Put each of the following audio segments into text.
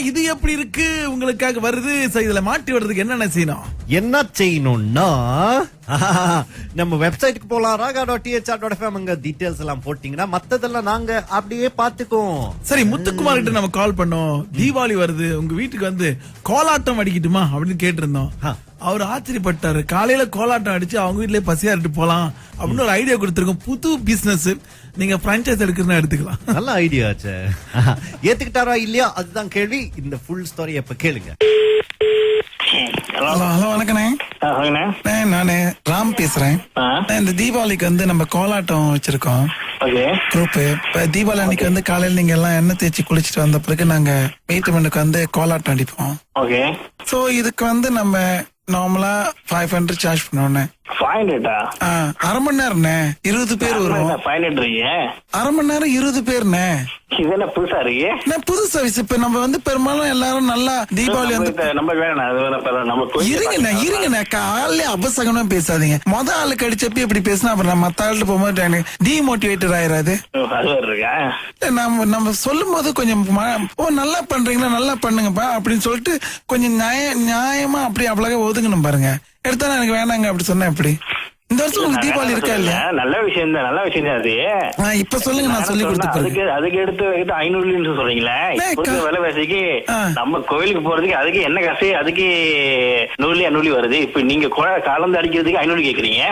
இது எப்படி இருக்கு உங்களுக்காக வருது. இதுல மாட்டி வர்றதுக்கு என்னென்ன செய்யணும்? என்ன செய்யணும்னா நம்ம வெப்சைட்டுக்கு போலாம் raga.thr.fm. அங்க டீடைல்ஸ் எல்லாம் போட்டீங்கன்னா மத்ததெல்லாம் நாங்க அப்படியே பாத்துக்கோம். சரி, முத்துக்குமார் கிட்ட நம்ம கால் பண்ணோம். தீபாவளி வருது, உங்க வீட்டுக்கு வந்து கோலாட்டம் அடிக்கட்டுமா அப்படின்னு கேட்டிருந்தோம். அவர் ஆச்சரியப்பட்டாரு. காலையில கோலாட்டம் அடிச்சு அவங்க வீட்லயே பசியாரிட்டு போலாம் அப்படின்னு ஒரு ஐடியா கொடுத்திருக்கோம். புது பிசினஸ், நீங்க பிரான்சைஸ் எடுக்கிறதா எடுத்துக்கலாம். நல்ல ஐடியா ஆச்சே. ஏத்துக்கிட்டாரா இல்லையா அதுதான் கேள்வி. இந்த ஃபுல் ஸ்டோரி எப்ப கேளுங்க. ஹலோ வணக்கண்ணே. நானு ராம் பேசுறேன். இந்த தீபாவளிக்கு வந்து நம்ம கோலாட்டம் வச்சிருக்கோம் குரூப். இப்ப தீபாவளி அன்னைக்கு வந்து காலையில நீங்க எல்லாம் எண்ணெய் தேய்ச்சி குளிச்சுட்டு வந்த பிறகு நாங்க மீட்டு வந்து கோலாட்டம் அடிப்போம். சோ இதுக்கு வந்து நம்ம நார்மலா 500 சார்ஜ் பண்ணுவோம். 500 அரை மணி நேரம் 20 பேர் வரும். 500 அரை மணி நேரம் 20 பேர்ண்ணே. இதெல்லாம் புதுசா இருக்கு. புது சர்வீஸ். இப்ப நம்ம வந்து பெரும்பாலும் எல்லாரும் நல்லா தீபாவளி வந்து இருங்கண்ணே காலையில அபசகமா பேசாதீங்க. ஆளுக்கு அடிச்சப்ப இப்படி பேசினா அப்புறம் மத்த ஆளுக்கு போகும்போது டிமோட்டிவேட்டட் ஆயிராது. நம்ம சொல்லும் போது கொஞ்சம் நல்லா பண்றீங்களா, நல்லா பண்ணுங்கப்பா அப்படின்னு சொல்லிட்டு கொஞ்சம் நியாயமா அப்படி அவ்வளவு ஒதுங்கணும் பாருங்க. எடுத்தா எனக்கு வேணாங்க அப்படி சொன்னா எப்படி? இந்த வருஷம் உங்களுக்கு தீபாவளி இருக்கா இல்லையா? நல்ல விஷயம் தான், நல்ல விஷயம் தான் அது. இப்ப சொல்லுங்க, நான் சொல்லி கொடுத்து அதுக்கு எடுத்து 500 சொல்றீங்களே. விலைவாசிக்கு நம்ம கோயிலுக்கு போறதுக்கு அதுக்கு என்ன காசு? அதுக்கு 100 வருது. இப்ப நீங்க கலந்து அடிக்கிறதுக்கு 500 கேக்குறீங்க.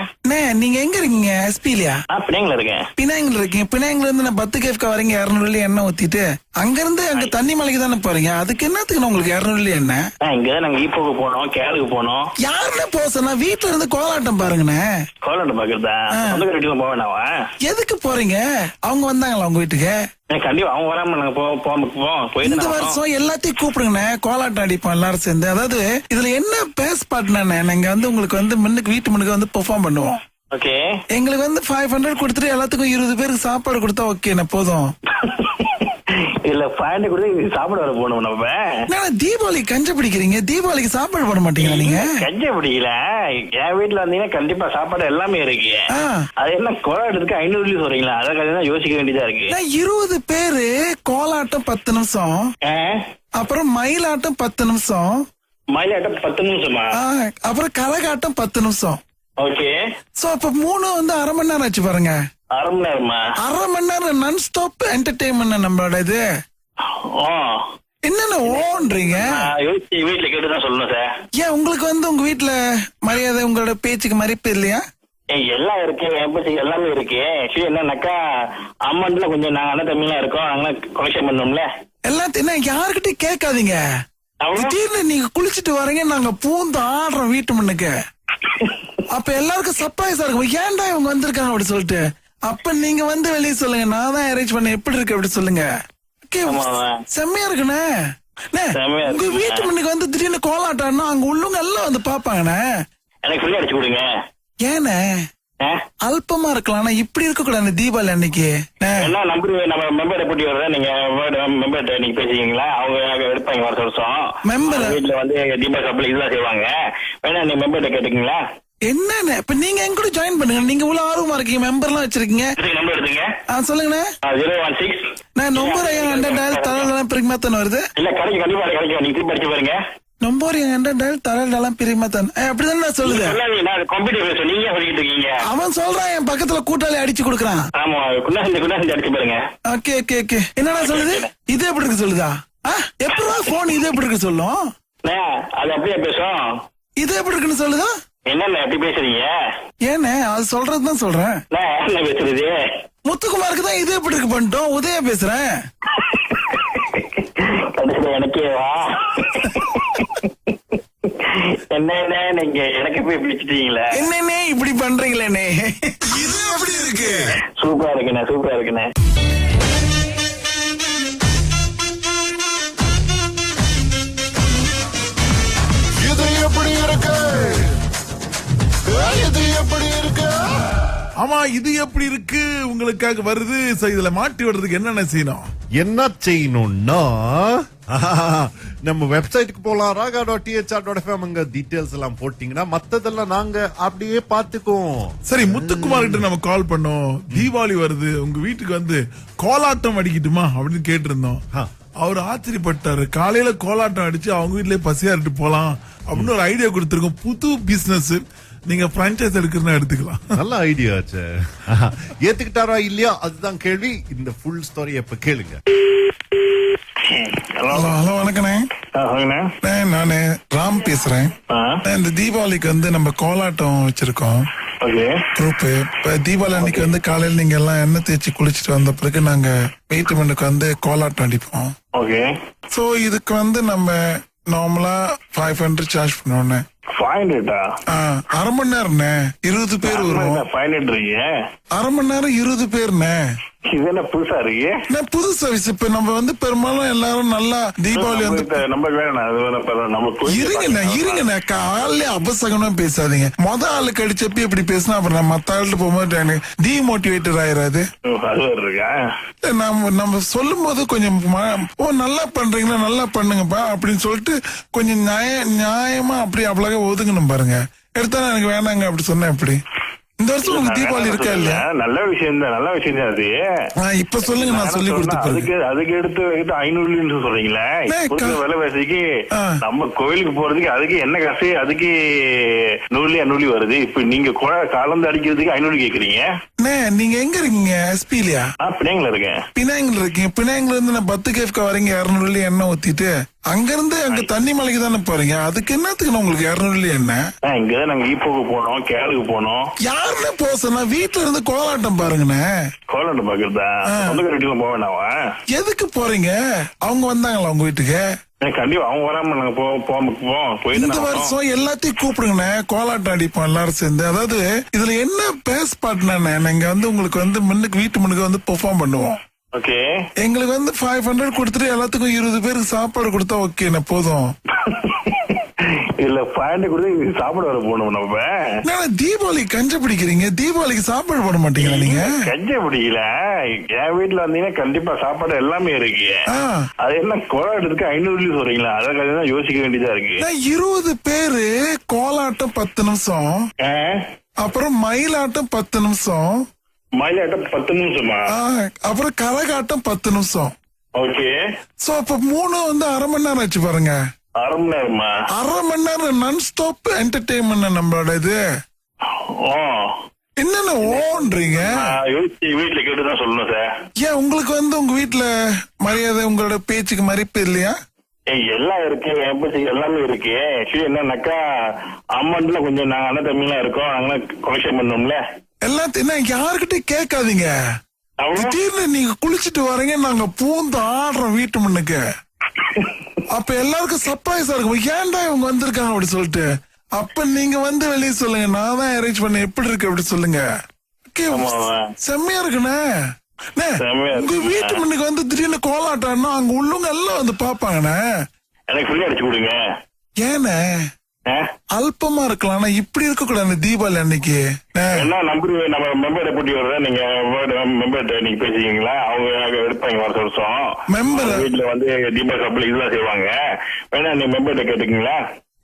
நீங்க எங்க இருக்கீங்க? எஸ்பிலியா? பினாங்கல இருக்கேன். பினாங்கல இருக்கீங்க. பினாங்கல இருந்து நான் 10 கேஃப்க்கு வரீங்க. 200 எண்ணெய் ஊத்திட்டு அங்க இருந்து அங்க தண்ணி மலைக்கு தானே போறீங்க. அதுக்கு என்னத்துக்கு உங்களுக்கு 200 எண்ணெய்? இங்கதான் நாங்க ஈப்போக்கு போனோம், கேளுக்கு போனோம். யாருன்னு போசனா வீட்டுல இருந்து கோலாட்டம் பாருங்கண்ணே. கோலாட்டம் பாக்குறதா? போவேனாவா? எதுக்கு போறீங்க? அவங்க வந்தாங்களா உங்க வீட்டுக்கு? கண்டிப்பா அவங்க வராம நாங்க போவோம். இந்த வருஷம் எல்லாத்தையும் கூப்பிடுங்கண்ணே, கோலாட்டம் அடிப்போம் எல்லாரும் சேர்ந்து. அதாவது இதுல என்ன பேஸ் பாட்டுனா, நாங்க வந்து உங்களுக்கு வந்து முன்னுக்கு வீட்டு முன்னுக்கு வந்து பெர்ஃபார்ம் பண்ணுவோம். எங்களுக்கு வந்து 500 கொடுத்துட்டு எல்லாத்துக்கும் 20 பேருக்கு சாப்பாடு கொடுத்தா ஓகே போதும். இல்ல 500 கொடுத்து சாப்பாடு வர போனோம். நம்ம தீபாவளி கஞ்ச பிடிக்கிறீங்க, தீபாவளிக்கு சாப்பாடு போட மாட்டீங்களா நீங்க? கஞ்ச பிடிக்கல. என் வீட்டுல வந்தீங்கன்னா கண்டிப்பா சாப்பாடு எல்லாமே இருக்கு. அது என்ன கோலாட்டத்துக்கு 500 சொல்றீங்களா? அதான் யோசிக்க வேண்டியதா இருக்கு. 20 பேரு கோலாட்டம் 10 நிமிஷம், அப்புறம் மயிலாட்டம் 10 நிமிஷம். மயிலாட்டம் 10 நிமிஷமா? அப்புறம் கரகாட்டம் 10 நிமிஷம். ஓகே. சோ அப்ப 3 வந்து அரை மணி நேரம் ஆச்சு பாருங்க. அரை மணி நேரமா? அரை மணி நேரம் நான் ஸ்டாப் என்டர்டெயின்மெண்ட் நம்மளோட இது. என்னென்ன ஓன்றீங்க? வீட்டுல கேட்டுதான் சொல்லணும் சார். ஏன் உங்களுக்கு வந்து உங்க வீட்டுல மரியாதை, உங்களோட பேச்சுக்கு மதிப்பு இல்லையா? எல்லாம் இருக்கு, எல்லாமே இருக்கு. என்னன்னாக்கா அமௌண்ட்ல கொஞ்சம் நாங்க அண்ணன் தம்பிலாம் இருக்கோம், நாங்க கலெக்ஷன் பண்ணோம்ல. எல்லாத்தையும் யாருக்கிட்டையும் கேட்காதீங்க. திடீர்னு நீங்க குளிச்சுட்டு வரீங்க, நாங்க பூந்து ஆடுறோம் வீட்டு முன்னுக்கு. அப்ப எல்லாருக்கும் சர்ப்ரைஸா இருக்கும். ஏன்டா இவங்க வந்திருக்காங்க அப்படி சொல்லிட்டு. அப்ப நீங்க வந்து வெளியே சொல்லுங்க, நான் தான் அரேஞ்ச் பண்ண, எப்படி இருக்கு அப்படி சொல்லுங்க. செம்மையா இருக்குண்ணே. உங்க வீட்டு முன்னுக்கு வந்து திடீர்னு கோலாட்டம்னா அங்க உள்ளவங்க எல்லாம் வந்து பாப்பாங்கண்ணே. ஏண்ணே அல்பமா இருக்கலாம், இப்படி இருக்க கூடாது தீபாவளி அன்னைக்கு. பேசிக்கீங்களா? அவங்க எடுப்பாங்க வருஷம் வருஷம். மெம்பர் வீட்டுல வந்து தீபாவளி சப்ளை இதெல்லாம் செய்வாங்க. வேணா நீ மெம்பர்ட்ட கேட்டுக்கீங்களா? என்னன்னு இப்ப நீங்க எங்க கூட ஜாயின் பண்ணுங்க. நீங்க இவ்வளவு ஆர்வமா இருக்கீங்க, மெம்பர் எல்லாம் வச்சிருக்கீங்க. நம்பர் எடுத்துங்க. சொல்லுங்கண்ணே. 016 நான் நம்பர் தரலாம் பிரிமாத்தன் வருது. இல்ல கிடைக்கும், கண்டிப்பா கிடைக்கும். நீங்க திருப்பி படிச்சு பாருங்க. நம்பர் தரலாம் பிரிமாத்தன் அப்படிதான் நான் சொல்லுது. நீங்க சொல்லிட்டு இருக்கீங்க. அவன் சொல்றான் என் பக்கத்துல கூட்டாளி அடிச்சு கொடுக்குறான். ஆமா, குண்டாசி அடிச்சு பாருங்க. Okay okay okay. என்னடா சொல்லுது? இது எப்படி இருக்கு சொல்லுதா? எப்படா போன் இது எப்படி இருக்கு சொல்லும்? அது அப்படியே பேசும். இது எப்படி இருக்குன்னு சொல்லுதா? என்ன எப்படி பேசுறீங்க? ஏன்னு அது சொல்றதுதான் சொல்றேன். என்ன பேசுறது? முத்துக்குமாருக்கு தான் இது எப்படி இருக்கு பண்ணிட்டோம். உதய பேசுறேன். எனக்கேவா? என்ன நீங்க எனக்கு போய் பிடிச்சிட்டீங்களா? என்னன்னே இப்படி பண்றீங்களே? இது எப்படி இருக்கு? சூப்பரா இருக்குண்ணே, சூப்பரா இருக்குண்ணே. இது எப்படி இருக்கு? இது எப்படி இருக்கு? ஆமா, இது எப்படி இருக்கு உங்களுக்காக வருது. இதுல மாட்டி வர்றதுக்கு என்னென்ன செய்யணும்? என்ன செய்யணும்னா நம்ம வெப்சைட்டுக்கு போலாம் raga.thr.fm. அங்க டீடைல்ஸ் எல்லாம் போட்டீங்கன்னா மத்ததெல்லாம் நாங்க அப்படியே பாத்துக்கோம். சரி, முத்துக்குமார் கிட்ட நம்ம கால் பண்ணோம். தீபாவளி வருது, உங்க வீட்டுக்கு வந்து கோலாட்டம் அடிக்கட்டுமா அப்படின்னு கேட்டிருந்தோம். அவர் ஆச்சரியப்பட்டாரு. காலையில கோலாட்டம் அடிச்சு அவங்க வீட்லயே பசியாரிட்டு போலாம் அப்படின்னு ஒரு ஐடியா கொடுத்திருக்கோம். புது பிசினஸ், நீங்க பிரான்சைஸ் எடுக்கிறதா எடுத்துக்கலாம். நல்ல ஐடியா. ஏத்துக்கிட்டாரா இல்லையா அதுதான் கேள்வி. இந்த ஃபுல் ஸ்டோரி எப்ப கேளுங்க. ஹலோ ஹலோ வணக்கண்ணே. நானு ராம் பேசுறேன். இந்த தீபாவளிக்கு வந்து நம்ம கோலாட்டம் வச்சிருக்கோம் குரூப். இப்ப தீபாவளி அன்னைக்கு வந்து காலையில நீங்க எல்லாம் எண்ணெய் தேய்ச்சி குளிச்சுட்டு வந்த பிறகு நாங்க வெயிட் மண்ணுக்கு வந்து கோலாட்டம் அடிப்போம். சோ இதுக்கு வந்து நம்ம நார்மலா 500 சார்ஜ் பண்ணுவோம். 500 அரை மணி நேரம்ண்ணே, 20 பேர் வரும். 500 அரை மணி நேரம் 20 பேர்ண்ணே. இது என்ன புதுசா இருக்கு? புது சர்வீஸ். இப்ப நம்ம வந்து பெரும்பாலும் எல்லாரும் நல்லா தீபாவளி வந்து இருங்கண்ணே காலையில அபசகனம் பேசாதீங்க. ஆளுக்கு அடிச்சப்ப இப்படி பேசினா அப்புறம் மத்த ஆளுக்கு போகும்போது டிமோட்டிவேட்டட் ஆயிராது. நம்ம சொல்லும் போது கொஞ்சம் நல்லா பண்றீங்களா, நல்லா பண்ணுங்கப்பா அப்படின்னு சொல்லிட்டு கொஞ்சம் நியாயமா அப்படி அவ்வளவு ஒதுங்கணும் பாருங்க. எடுத்தா எனக்கு வேணாங்க அப்படி சொன்னேன். எப்படி இந்த வருஷம் உங்களுக்கு தீபாவளி இருக்கா இல்லையா? நல்ல விஷயம் தான், நல்ல விஷயம் தான் அது. இப்ப சொல்லுங்க, நான் சொல்லி கொடுத்து அதுக்கு எடுத்து 500 சொல்றீங்களே. விலைவாசிக்கு நம்ம கோயிலுக்கு போறதுக்கு அதுக்கு என்ன காசு? அதுக்கு 100 வருது. இப்ப நீங்க கலந்து அடிக்கிறதுக்கு 500 கேக்குறீங்க. நீங்க எங்க இருக்கீங்க? எஸ்பிலியா? பினாங்கல இருக்கேன். பினாங்கல இருக்கீங்க. பினாங்கல இருந்து நான் 10 கேஃப்க்கு வரீங்க. 200 எண்ணெய் ஊத்திட்டு அங்க இருந்து அங்க தண்ணி மலைக்கு தானே போறீங்க. அதுக்கு என்னத்துக்கு உங்களுக்கு 200 என்ன? இங்கதான் நாங்க ஈப்போக்கு போனோம், கேளுக்கு போனோம். யாருன்னு போக சொன்னா? வீட்டுல இருந்து கோலாட்டம் பாருங்கண்ணே. கோலாட்டம் பாக்குறதா? சொந்தக்கார போக வேணாவா? எதுக்கு போறீங்க? அவங்க வந்தாங்களா உங்க வீட்டுக்கு? கண்டிப்பா அவங்க வராம நாங்க போவோம். இந்த வருஷம் எல்லாத்தையும் கூப்பிடுங்கண்ணே, கோலாட்டம் அடிப்போம் எல்லாரும் சேர்ந்து. அதாவது இதுல என்ன பேஸ் பாட்டுனா, நாங்க வந்து உங்களுக்கு வந்து முன்னுக்கு வீட்டு முன்னுக்கு வந்து பெர்ஃபார்ம் பண்ணுவோம். எங்களுக்கு வந்து 500 கொடுத்துட்டு எல்லாத்துக்கும் 20 பேருக்கு சாப்பாடு கொடுத்தா ஓகே போதும். இல்ல 500 கொடுத்து சாப்பாடு வர போகணும். நம்ம தீபாவளி கஞ்ச பிடிக்கிறீங்க, தீபாவளிக்கு சாப்பாடு போட மாட்டீங்களா? நீங்க கஞ்ச பிடிக்கல. என் வீட்டுல வந்தீங்கன்னா கண்டிப்பா சாப்பாடு எல்லாமே இருக்கு. அது என்ன கோலாட்டத்துக்கு 500 சொல்றீங்களா? அதான் யோசிக்க வேண்டியதா இருக்கு. 20 பேரு கோலாட்டம் 10 நிமிஷம், அப்புறம் மயிலாட்டம் 10 நிமிஷம், மயிலாட்டம் 10 நிமிஷமா? அப்புறம் கரகாட்டம் 10 நிமிஷம். ஓகே. சோ அப்ப 3 வந்து அரை மணி நேரம் ஆச்சு பாருங்க. அரை மணி நேரமா? அரை மணி நேரம் நான் ஸ்டாப் என்டர்டெயின்மெண்ட் நம்மளோட இது. என்னென்ன ஓன்றீங்க? வீட்டுல கேட்டுதான் சொல்லணும் சார். ஏன் உங்களுக்கு வந்து உங்க வீட்டுல மரியாதை, உங்களோட பேச்சுக்கு மதிப்பு இல்லையா? எல்லாம் இருக்கு, எல்லாமே இருக்கு. என்னன்னாக்கா அமௌண்ட்ல கொஞ்சம் நாங்க அண்ணன் தம்பிலாம் இருக்கோம், நாங்க கலெக்ஷன் பண்ணோம்ல. எல்லாத்தையும் யாருக்கிட்ட கேட்காதீங்க. திடீர்னு நீங்க குளிச்சுட்டு வரீங்க, நாங்க பூந்து ஆடுறோம் வீட்டு முன்னுக்கு. அப்ப எல்லாருக்கும் சர்ப்ரைஸா இருக்கும், ஏன்டா இவங்க வந்திருக்காங்க அப்படி சொல்லிட்டு. அப்ப நீங்க வந்து வெளியே சொல்லுங்க, நான் தான் அரேஞ்ச் பண்ண, எப்படி இருக்கு அப்படி சொல்லுங்க. செம்மையா இருக்குண்ணே. உங்க வீட்டு முன்னுக்கு வந்து திடீர்னு கோலாட்டம்னா அங்க உள்ளவங்க எல்லாம் வந்து பாப்பாங்கண்ணே. எனக்கு ஃப்ரீ அடிச்சு கொடுங்க. ஏண்ணே அல்பமா இருக்கலாம், ஆனா இப்படி இருக்க கூடாது தீபாவளி அன்னைக்கு. என்ன நம்பர் நம்ம மெம்பரை போட்டி வர்றத நீங்க மெம்பர்கிட்ட நீங்க பேசிக்கீங்களா? அவங்க எடுப்பாங்க வருஷம் வருஷம். மெம்பர் வீட்டுல வந்து தீபாவளி சப்ளை இதெல்லாம் செய்வாங்க. வேணா நீங்க மெம்பர்கிட்ட கேட்டுக்கீங்களா?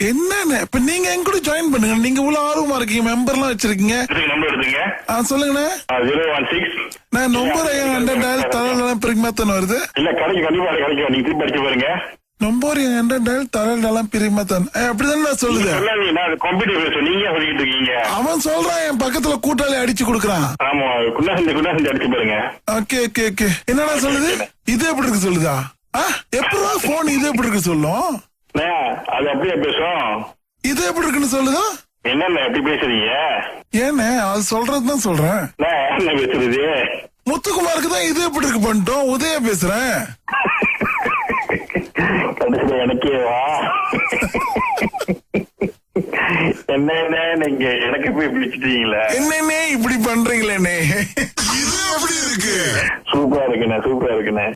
என்னன்னு இப்ப நீங்க எங்க கூட ஜாயின் பண்ணுங்க. நீங்க இவ்வளவு ஆர்வமா இருக்கீங்க, மெம்பர் எல்லாம் வச்சிருக்கீங்க. நம்பர் எடுத்துங்க. சொல்லுங்கண்ணே. 016 நான் நம்பர் 100 தலை பிரிமாத்தன் வருது. இல்ல கடைக்கு கண்டிப்பா கிடைக்கும், நீங்க திருப்பி அடிச்சு பாருங்க. நம்பர் 100 தலை பிரிமாத்தன் அப்படிதான் நான் சொல்லுது. அவன் சொல்றான், என் பக்கத்துல கூட்டாளி அடிச்சு கொடுக்குறான். அடிச்சு பாருங்க. Okay okay okay. என்னடா சொல்லுது? இது எப்படி இருக்கு சொல்லுதா? எப்படா போன் இது எப்படி இருக்கு சொல்லும்? அது அப்படியே பேசும். இது எப்படி இருக்குன்னு சொல்லுதா? என்ன எப்படி பேசுறீங்க? ஏன்னு அது சொல்றதுதான் சொல்றேன். என்ன பேசுறது? முத்துக்குமாருக்கு தான் இது எப்படி இருக்கு பண்ணிட்டோம். உதய பேசுறேன். எனக்கேவா? என்ன நீங்க எனக்கு போய் பிடிச்சிட்டீங்களா? என்னன்னே இப்படி பண்றீங்களே? இது எப்படி இருக்கு? சூப்பரா இருக்குண்ணே, சூப்பரா இருக்குண்ணே.